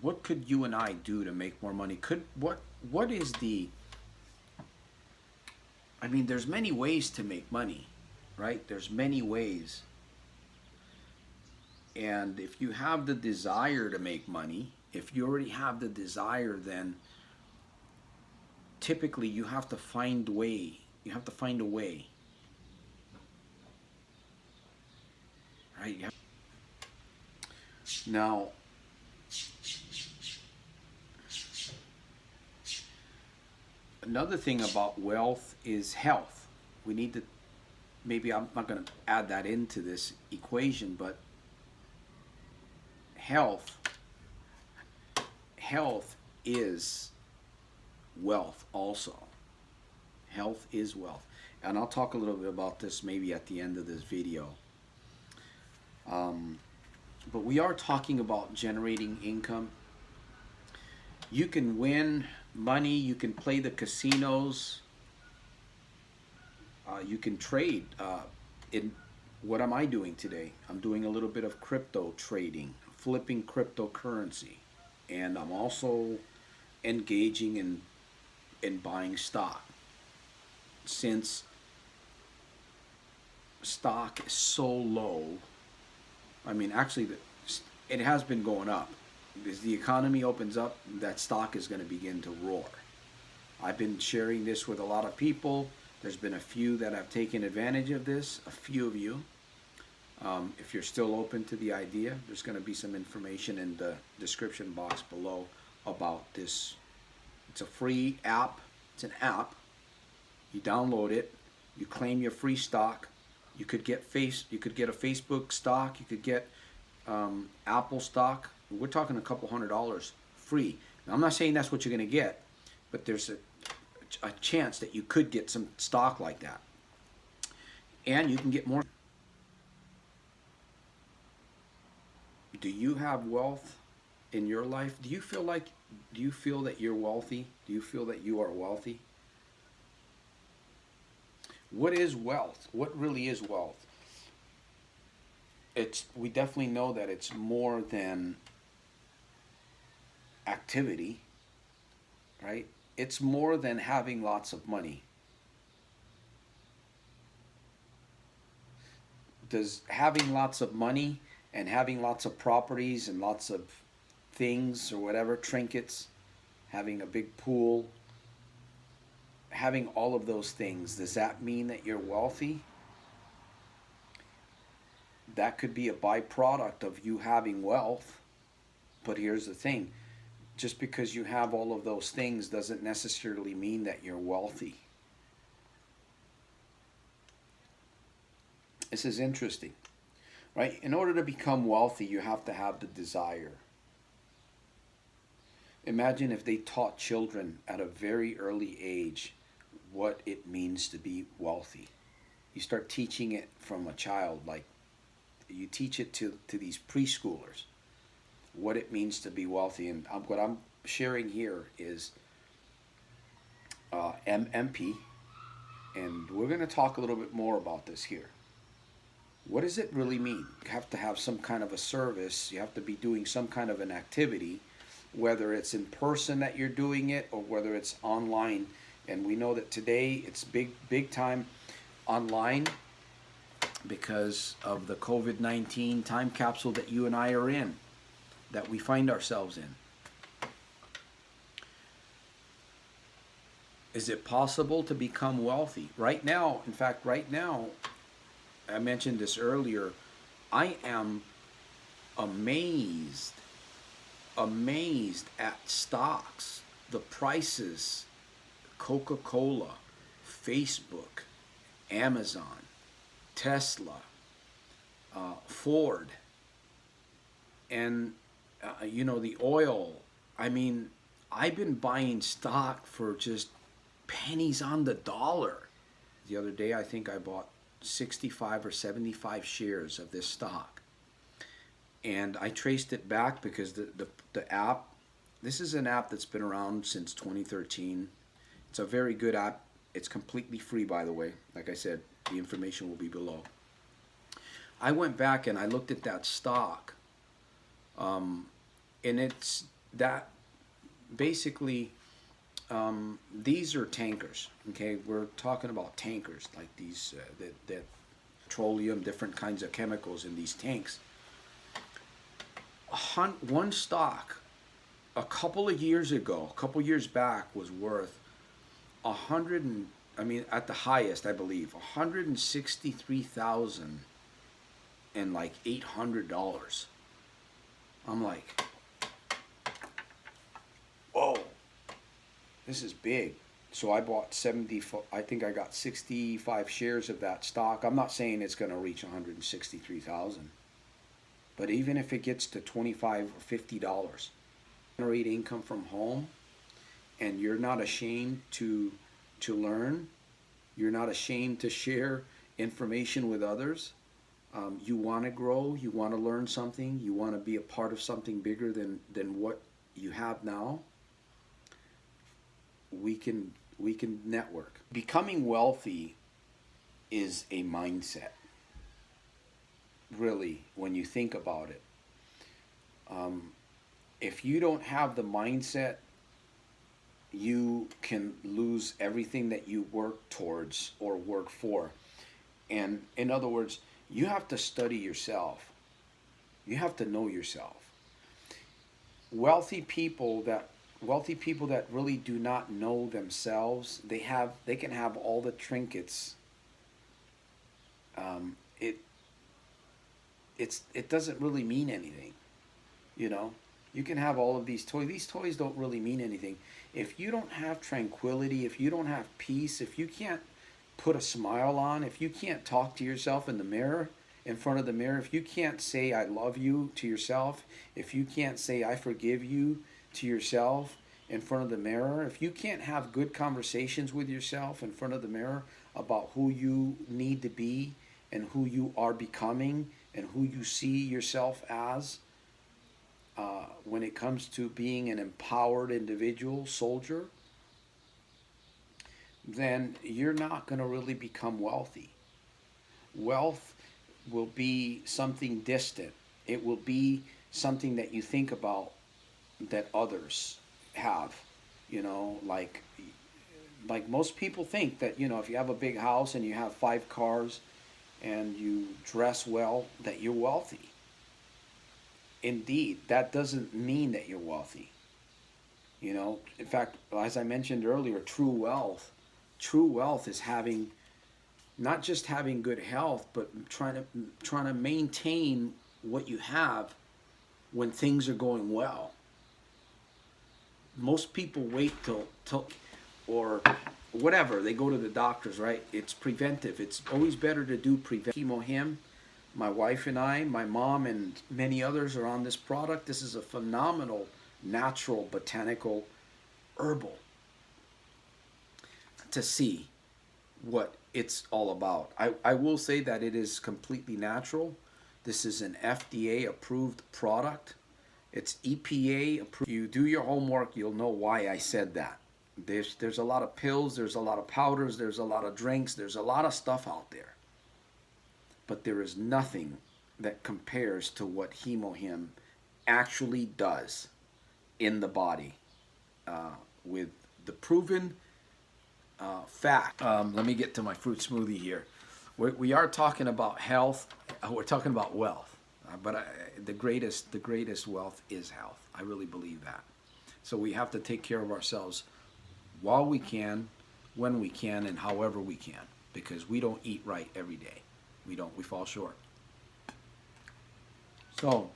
what could you and I do to make more money? What is the, I mean, there's many ways to make money, right? There's many ways. And if you have the desire to make money, if you already have the desire, then typically you have to find way. You have to find a way, right? Now, another thing about wealth is health. We need to, maybe I'm not going to add that into this equation, but health is wealth also. Health is wealth. And I'll talk a little bit about this maybe at the end of this video. But we are talking about generating income. You can win money, you can play the casinos, you can trade. What am I doing today? I'm doing a little bit of crypto trading, flipping cryptocurrency, and I'm also engaging in buying stock. Since stock is so low, I mean, actually, it has been going up. As the economy opens up, that stock is going to begin to roar. I've been sharing this with a lot of people. There's been a few that have taken advantage of this, a few of you. If you're still open to the idea, there's going to be some information in the description box below about this. It's a free app. It's an app. You download it. You claim your free stock. You could get you could get a Facebook stock. You could get Apple stock. We're talking a couple $100 free. Now, I'm not saying that's what you're going to get, but there's a chance that you could get some stock like that, and you can get more. Do you have wealth in your life? Do you feel that you're wealthy? Do you feel that you are wealthy? What is wealth? What really is wealth? We definitely know that it's more than activity, right? It's more than having lots of money. Does having lots of money and having lots of properties and lots of things or whatever, trinkets, having a big pool, having all of those things, does that mean that you're wealthy? That could be a byproduct of you having wealth. But here's the thing. Just because you have all of those things doesn't necessarily mean that you're wealthy. This is interesting, right? In order to become wealthy, you have to have the desire. Imagine if they taught children at a very early age what it means to be wealthy. You start teaching it from a child, like you teach it to these preschoolers, what it means to be wealthy. And what I'm sharing here is M.M.P, and we're going to talk a little bit more about this here. What does it really mean? You have to have some kind of a service. You have to be doing some kind of an activity, whether it's in person that you're doing it or whether it's online. And we know that today it's big time online because of the COVID-19 time capsule that you and I are in, that we find ourselves in. Is it possible to become wealthy? Right now, in fact, right now, I mentioned this earlier, I am amazed at stocks, the prices, Coca-Cola, Facebook, Amazon, Tesla, Ford, and the oil. I mean, I've been buying stock for just pennies on the dollar. The other day, I think I bought 65 or 75 shares of this stock, and I traced it back because the app, this is an app that's been around since 2013. It's a very good app. It's completely free, by the way. Like I said, the information will be below. I went back and I looked at that stock, and it's that basically, these are tankers. Okay, we're talking about tankers like these that petroleum, different kinds of chemicals in these tanks. One stock a couple of years ago, a couple years back, was worth 100 and, I mean, at the highest, I believe, 163,000 and like $800. I'm like, whoa, this is big. So I bought 70. I think I got 65 shares of that stock. I'm not saying it's going to reach 163,000, but even if it gets to $25 or $50, generate income from home, and you're not ashamed to learn, you're not ashamed to share information with others. You want to grow, you want to learn something, you want to be a part of something bigger than what you have now. We can network. Becoming wealthy is a mindset. Really, when you think about it, if you don't have the mindset, you can lose everything that you work towards or work for. And in other words, you have to study yourself. You have to know yourself. Wealthy people that really do not know themselves, they can have all the trinkets. It doesn't really mean anything, you know. You can have all of these toys. These toys don't really mean anything if you don't have tranquility, if you don't have peace, if you can't put a smile on, if you can't talk to yourself in the mirror, in front of the mirror, if you can't say I love you to yourself, if you can't say I forgive you to yourself in front of the mirror, if you can't have good conversations with yourself in front of the mirror about who you need to be and who you are becoming and who you see yourself as, when it comes to being an empowered individual, soldier, then you're not going to really become wealthy. Wealth will be something distant. It will be something that you think about that others have, you know, like most people think that, you know, if you have a big house and you have 5 cars and you dress well, that you're wealthy. Indeed, that doesn't mean that you're wealthy. You know, in fact, as I mentioned earlier, true wealth is having, not just having good health, but trying to maintain what you have when things are going well. Most people wait till or whatever, they go to the doctors, right? It's preventive. It's always better to do preventive. Him, my wife and I, my mom and many others are on this product. This is a phenomenal natural botanical herbal, to see what it's all about. I will say that it is completely natural. This is an FDA approved product. It's EPA approved. If you do your homework, you'll know why I said that. There's a lot of pills, there's a lot of powders, there's a lot of drinks, there's a lot of stuff out there. But there is nothing that compares to what Hemohim actually does in the body, with the proven fact. Let me get to my fruit smoothie here. We are talking about health. We're talking about wealth, but the greatest wealth is health. I really believe that. So we have to take care of ourselves while we can, when we can, and however we can, because we don't eat right every day. We don't. We fall short. So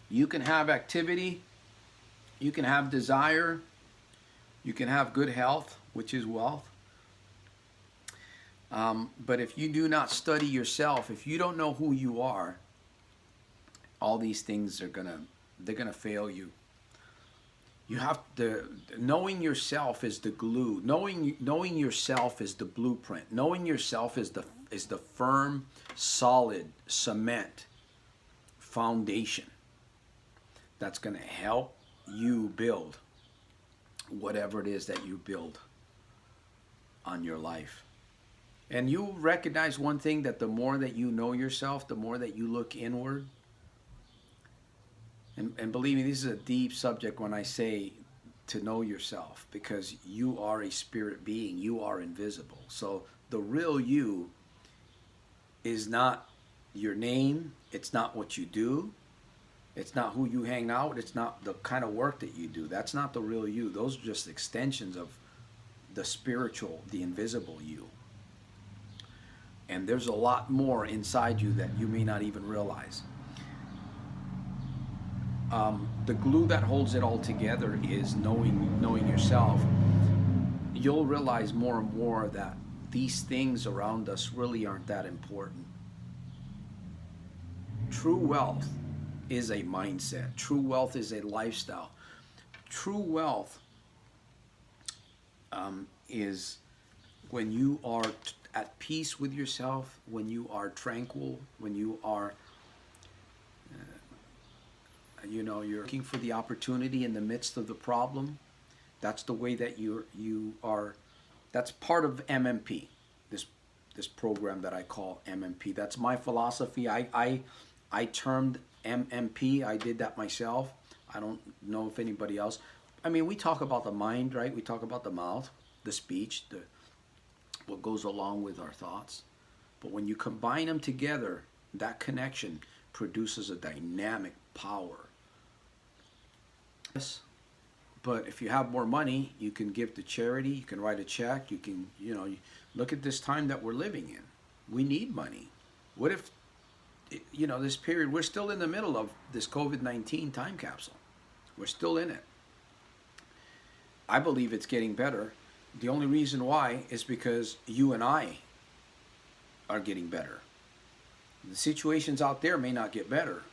you can have activity, you can have desire, you can have good health, which is wealth. But if you do not study yourself, if you don't know who you are, all these things they're gonna fail you. You have to, knowing yourself is the glue. Knowing yourself is the blueprint. Knowing yourself is the firm, solid cement foundation that's going to help you build whatever it is that you build on your life. And you recognize one thing, that the more that you know yourself, the more that you look inward, And believe me, this is a deep subject when I say to know yourself, because you are a spirit being. You are invisible. So the real you is not your name. It's not what you do. It's not who you hang out. It's not the kind of work that you do. That's not the real you. Those are just extensions of the spiritual, the invisible you. And there's a lot more inside you that you may not even realize. The glue that holds it all together is knowing yourself. You'll realize more and more that these things around us really aren't that important. True wealth is a mindset. True wealth is a lifestyle. True wealth is when you are at peace with yourself, when you are tranquil, when you are, you're looking for the opportunity in the midst of the problem. That's the way that you are. That's part of M.M.P. This program that I call M.M.P. That's my philosophy. I termed M.M.P. I did that myself. I don't know if anybody else. I mean, we talk about the mind, right? We talk about the mouth, the speech, what goes along with our thoughts. But when you combine them together, that connection produces a dynamic power. Yes. But if you have more money, you can give to charity, you can write a check, you can, look at this time that we're living in. We need money. What if, this period, we're still in the middle of this COVID-19 time capsule. We're still in it. I believe it's getting better. The only reason why is because you and I are getting better. The situations out there may not get better.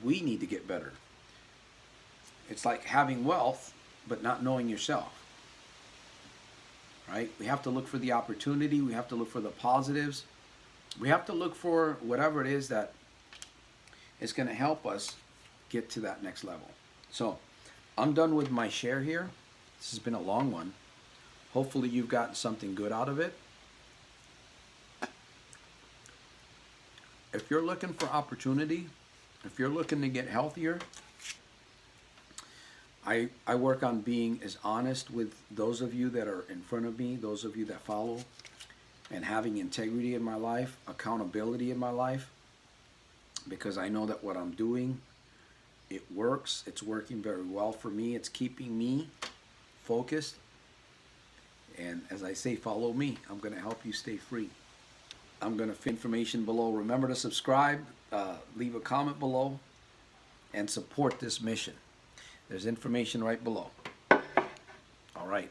We need to get better. It's like having wealth, but not knowing yourself. Right? We have to look for the opportunity. We have to look for the positives. We have to look for whatever it is that is going to help us get to that next level. So, I'm done with my share here. This has been a long one. Hopefully you've gotten something good out of it. If you're looking for opportunity, if you're looking to get healthier, I work on being as honest with those of you that are in front of me, those of you that follow, and having integrity in my life, accountability in my life, because I know that what I'm doing, it works. It's working very well for me. It's keeping me focused. And as I say, follow me. I'm going to help you stay free. I'm going to put information below. Remember to subscribe, leave a comment below, and support this mission. There's information right below. All right.